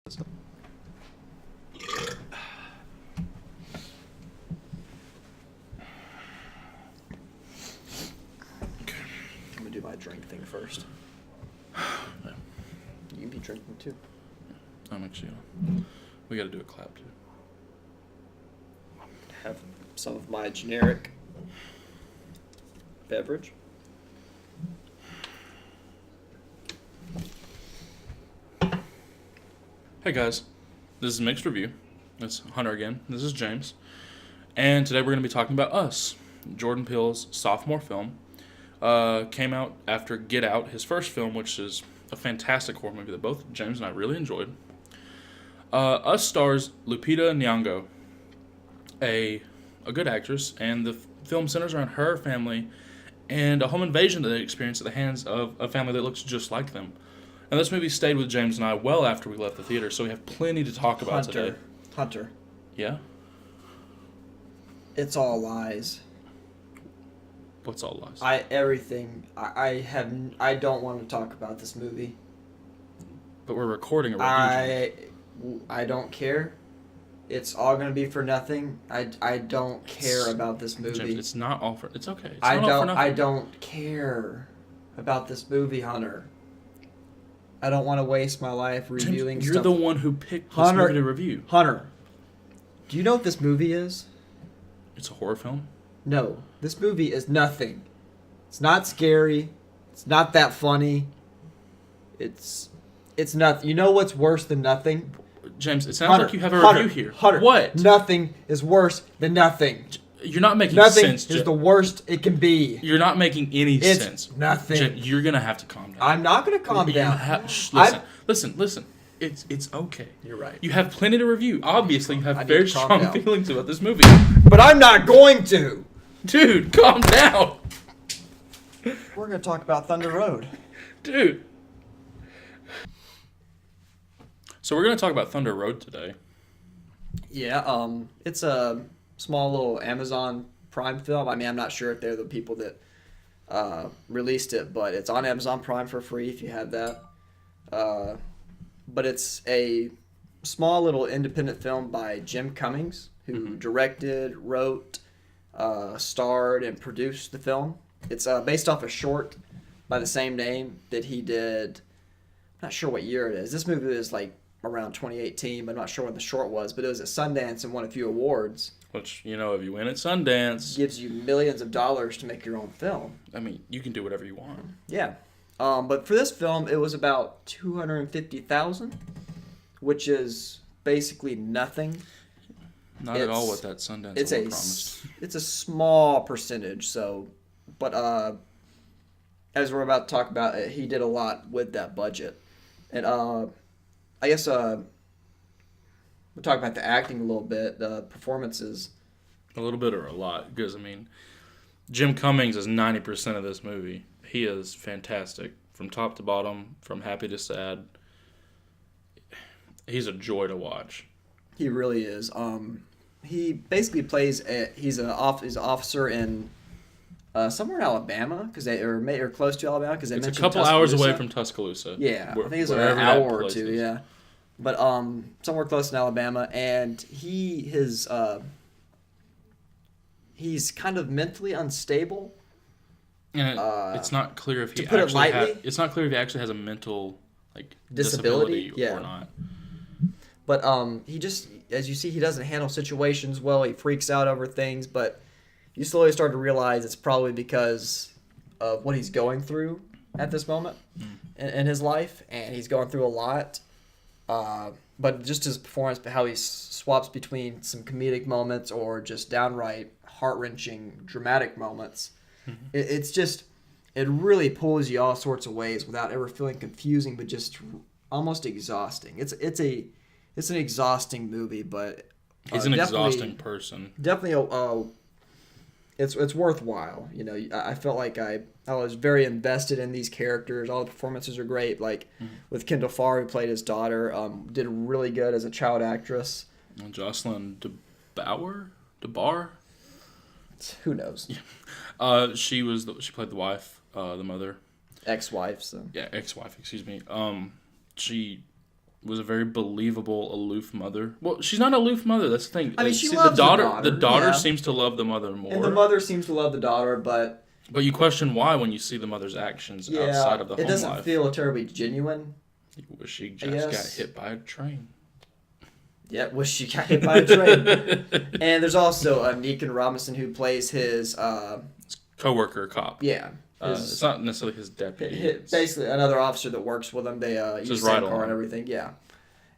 I'm gonna do my drink thing first. Yeah. You can be drinking too. I'm actually we gotta do a clap too. Have some of my generic beverage. Hey guys, this is Mixed Review. It's Hunter again. This is James. And today we're going to be talking about Us, Jordan Peele's sophomore film. Came out after Get Out, his first film, which is a fantastic horror movie that both James and I really enjoyed. Us stars Lupita Nyong'o, a good actress, and the film centers around her family and a home invasion that they experience at the hands of a family that looks just like them. And this movie stayed with James and I well after we left the theater, so we have plenty to talk about today. Hunter. Yeah? It's all lies. What's all lies? I don't want to talk about this movie. But we're recording a review. I don't care. It's all gonna be for nothing. I don't care about this movie. James, it's not all for... It's okay. It's I not all for don't. nothing. I don't care about this movie, Hunter. I don't want to waste my life reviewing James, you're stuff. the one who picked this Hunter, movie to review. Hunter, do you know what this movie is? It's a horror film? No, this movie is nothing. It's not scary. It's not that funny. It's nothing. You know what's worse than nothing? James, it sounds Hunter, like you have a Hunter, review here. Hunter, What? Nothing is worse than nothing. You're not making Nothing sense, is James. the worst it can be. You're not making any It's sense. nothing. James, you're going to have to calm down. I'm not gonna calm down. Listen. It's okay. You're right. You have plenty to review. Obviously, you I have need very to calm strong down. feelings about this movie. But I'm not going to. Dude, calm down. We're gonna talk about Thunder Road. Dude. So we're going to talk about Thunder Road today. Yeah, it's a small little Amazon Prime film. I mean, I'm not sure if they're the people that released it, but it's on Amazon Prime for free if you have that. But it's a small little independent film by Jim Cummings, who directed, wrote, starred, and produced the film. It's based off a short by the same name that he did. I'm not sure what year it is. This movie is like around 2018, but I'm not sure when the short was. But it was at Sundance and won a few awards. Which, if you win at Sundance, Gives you millions of dollars to make your own film. I mean, you can do whatever you want. Yeah. But for this film, it was about $250,000, which is basically nothing. Not at all what that Sundance It's award a promised. it's a small percentage. So, but as we're about to talk about, he did a lot with that budget, and I guess we'll talk about the acting a little bit, the performances. A little bit or a lot, because, Jim Cummings is 90% of this movie. He is fantastic. From top to bottom, from happy to sad. He's a joy to watch. He really is. He basically plays he's an officer in somewhere in Alabama, because or close to Alabama, because they It's a mentioned couple hours away Tuscaloosa. from Tuscaloosa. Yeah, I think it's like wherever an that hour or place two. is. Yeah, but somewhere close in Alabama, and he's kind of mentally unstable. And it's not clear if he to put it lightly, it's not clear if he actually has a mental Disability? disability Yeah. or not. But he just, as you see, he doesn't handle situations well. He freaks out over things, but you slowly start to realize it's probably because of what he's going through at this moment in his life, and he's going through a lot. But just his performance, how he swaps between some comedic moments or just downright heart-wrenching, dramatic moments. It's just, it really pulls you all sorts of ways without ever feeling confusing, but just almost exhausting. It's an exhausting movie, but He's an exhausting person. Definitely, it's worthwhile. I felt like I was very invested in these characters. All the performances are great. Like with Kendall Farr, who played his daughter, did really good as a child actress. And Jocelyn DeBar. Who knows? She played the wife, the mother. Ex-wife. So Yeah, ex-wife. Excuse me. She was a very believable, aloof mother. Well, she's not an aloof mother. That's the thing. I mean, she loves the daughter. the daughter, The daughter yeah. seems to love the mother more. And the mother seems to love the daughter, but But you question why when you see the mother's actions outside of the home it doesn't life. feel terribly genuine. You wish she just got hit by a train. Yeah, wish she got hit by a train. And there's also Negan Robinson who plays his Co-worker cop. yeah. It's not necessarily his deputy. Basically, another officer that works with him. They use the same car and everything. Yeah,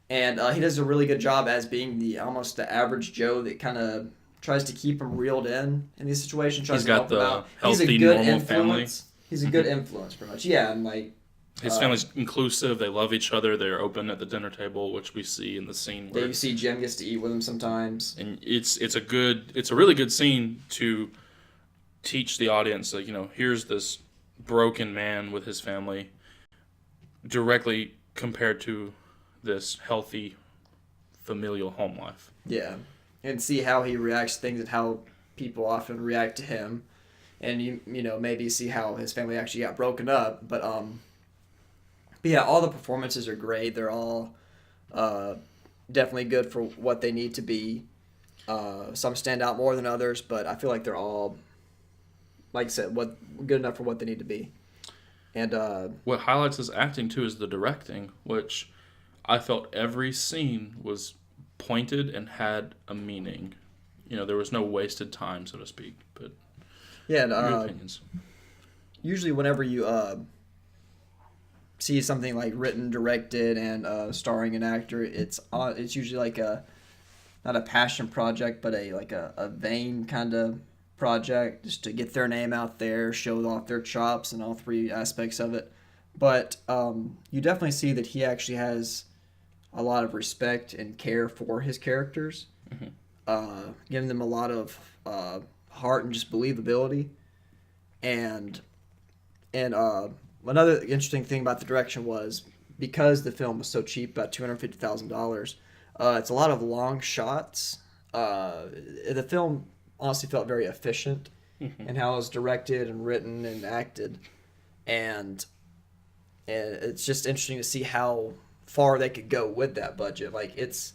and he does a really good job as being almost the average Joe that kind of tries to keep him reeled in these situations. Tries He's to got help him the out. healthy, He's a good normal influence. family. He's a good influence, pretty much. Yeah, and like his family's inclusive. They love each other. They're open at the dinner table, which we see in the scene where you see Jim gets to eat with him sometimes. And it's a really good scene to teach the audience that, here's this broken man with his family directly compared to this healthy familial home life. Yeah, and see how he reacts to things and how people often react to him, and you maybe see how his family actually got broken up. But yeah, all the performances are great. They're all definitely good for what they need to be. Some stand out more than others, but I feel like they're all, like I said, good enough for what they need to be. And what highlights his acting too is the directing, which I felt every scene was pointed and had a meaning. There was no wasted time, so to speak. But yeah, and, your opinions. Usually, whenever you see something like written, directed, and starring an actor, it's usually like not a passion project, but a vain kind of project, just to get their name out there, show off their chops and all three aspects of it. But you definitely see that he actually has a lot of respect and care for his characters, giving them a lot of heart and just believability. And another interesting thing about the direction was, because the film was so cheap, about $250,000, it's a lot of long shots. The film honestly felt very efficient in how it was directed and written and acted, and it's just interesting to see how far they could go with that budget. Like it's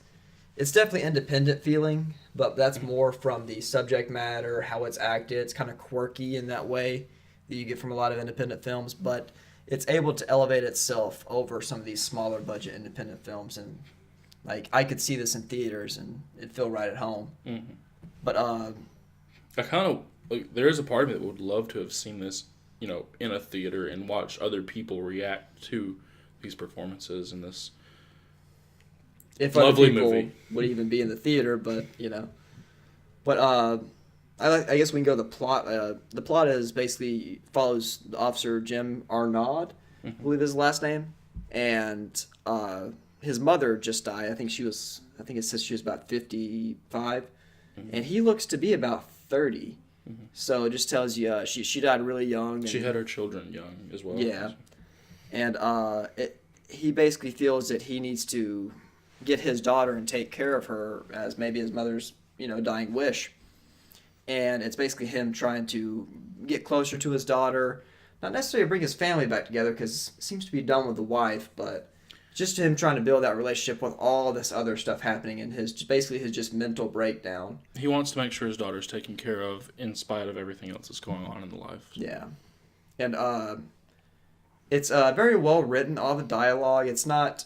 definitely independent feeling, but that's more from the subject matter, how it's acted. It's kind of quirky in that way that you get from a lot of independent films, but it's able to elevate itself over some of these smaller budget independent films. And like, I could see this in theaters and it'd feel right at home. But I kind of there is a part of me that would love to have seen this, in a theater and watch other people react to these performances in this if lovely other people movie would even be in the theater, but but I guess we can go to the plot. The plot is basically follows the officer Jim Arnaud, I believe is his last name, and his mother just died. I think it says she was about 55, and he looks to be about 30. So it just tells you she died really young. She had her children young as well. Yeah, and he basically feels that he needs to get his daughter and take care of her as maybe his mother's dying wish. And it's basically him trying to get closer to his daughter, not necessarily bring his family back together, because it seems to be done with the wife, but just him trying to build that relationship with all this other stuff happening and his just mental breakdown. He wants to make sure his daughter's taken care of in spite of everything else that's going on in the life. Yeah. And it's very well written. All the dialogue, it's not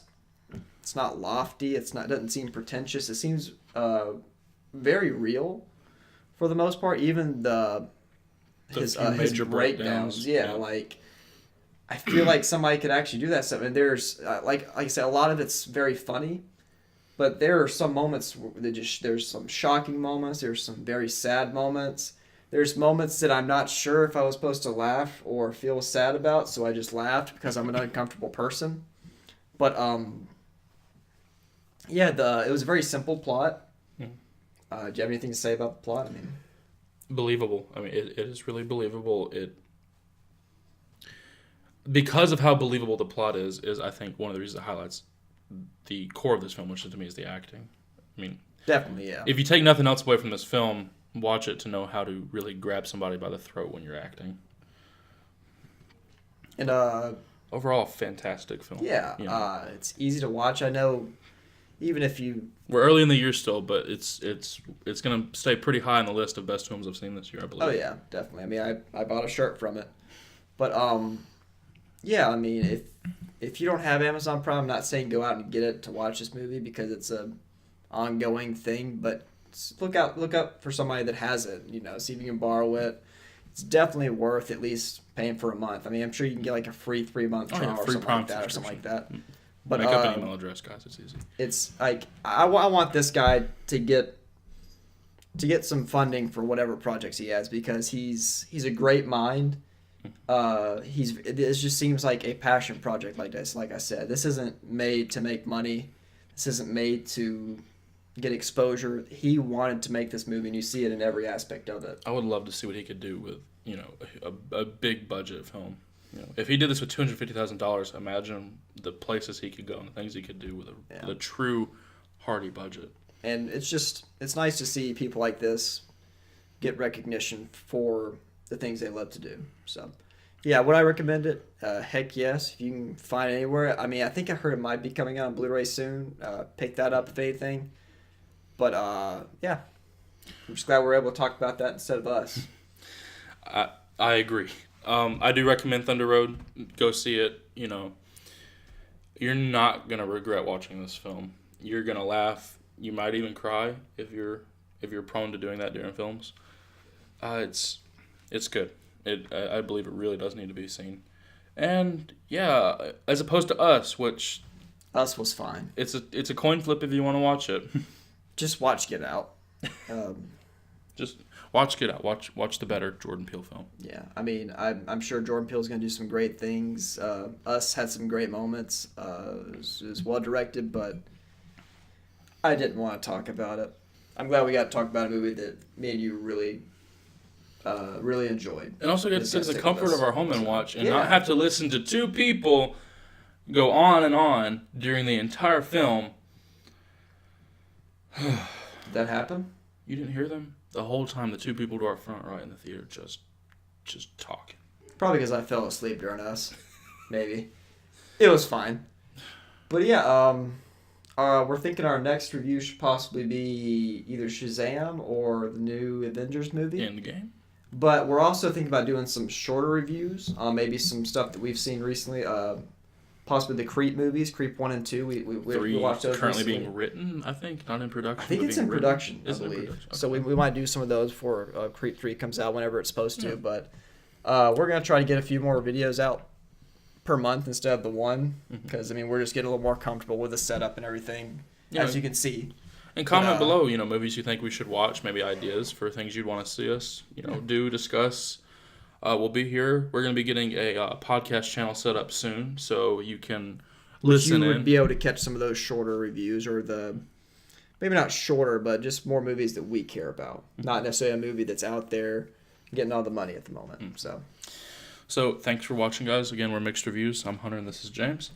lofty. It doesn't seem pretentious. It seems very real for the most part. Even his major breakdowns. Yeah, like I feel like somebody could actually do that stuff. And there's like I said, a lot of it's very funny, but there are some moments there's some shocking moments. There's some very sad moments. There's moments that I'm not sure if I was supposed to laugh or feel sad about, so I just laughed because I'm an uncomfortable person. But yeah, it was a very simple plot. Do you have anything to say about the plot? I mean, believable. I mean, it is really believable. Because of how believable the plot is I think one of the reasons it highlights the core of this film, which to me is the acting. I mean, definitely, yeah. If you take nothing else away from this film, watch it to know how to really grab somebody by the throat when you're acting. And overall, fantastic film. Yeah, You know? it's easy to watch. I know, even if you, We're early in the year still, but it's gonna stay pretty high on the list of best films I've seen this year, I believe. oh yeah, definitely. I mean, I bought a shirt from it, but yeah. I mean, if you don't have Amazon Prime, I'm not saying go out and get it to watch this movie because it's a ongoing thing, but look up for somebody that has it. You know, see if you can borrow it. It's definitely worth at least paying for a month. I mean, I'm sure you can get like a free 3-month trial or free something Prime like that, or something like that. But Make up an email address, guys. It's easy. it's like I want this guy to get some funding for whatever projects he has because he's a great mind. It just seems like a passion project like this. Like I said, this isn't made to make money. This isn't made to get exposure. He wanted to make this movie, and you see it in every aspect of it. I would love to see what he could do with a big budget film. If he did this with $250,000, imagine the places he could go and the things he could do with a true hearty budget. And it's nice to see people like this get recognition for the things they love to do. So, yeah, would I recommend it? Heck yes. If you can find it anywhere. I mean, I think I heard it might be coming out on Blu-ray soon. Pick that up if anything. But, yeah. I'm just glad we're able to talk about that instead of us. I agree. I do recommend Thunder Road. Go see it. You're not going to regret watching this film. You're going to laugh. You might even cry if you're prone to doing that during films. It's good. I believe it really does need to be seen. And yeah, as opposed to Us, which Us was fine. it's a coin flip if you want to watch it. Just watch Get Out. Just watch Get Out. Watch the better Jordan Peele film. Yeah, I mean, I'm sure Jordan Peele's going to do some great things. Us had some great moments. It was well directed, but I didn't want to talk about it. I'm glad we got to talk about a movie that me and you really enjoyed. And also get to sit in the comfort of our home and watch and Yeah. not have to listen to two people go on and on during the entire film. Did that happen? You didn't hear them? The whole time the two people to our front right in the theater just talking. Probably because I fell asleep during Us. Maybe. It was fine. But yeah, we're thinking our next review should possibly be either Shazam or the new Avengers movie. Endgame. But we're also thinking about doing some shorter reviews, maybe some stuff that we've seen recently, possibly the Creep movies, Creep 1 and 2. We watched those currently recently. being written, I think, not in production. I think but it's being in written. production, I Is it in believe. production? So Okay. we might do some of those before Creep 3 comes out, whenever it's supposed to. Yeah. But we're going to try to get a few more videos out per month instead of the one, because, I mean, we're just getting a little more comfortable with the setup and everything, as you can see. And comment But, below, movies you think we should watch, maybe ideas for things you'd want to see us, do, discuss. We'll be here. We're going to be getting a podcast channel set up soon, so you can listen You would in. be able to catch some of those shorter reviews, or maybe not shorter, but just more movies that we care about. Not necessarily a movie that's out there getting all the money at the moment. So thanks for watching, guys. Again, we're Mixed Reviews. I'm Hunter, and this is James.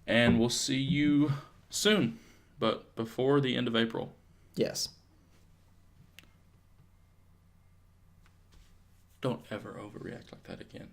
And we'll see you soon, but before the end of April. Yes. Don't ever overreact like that again.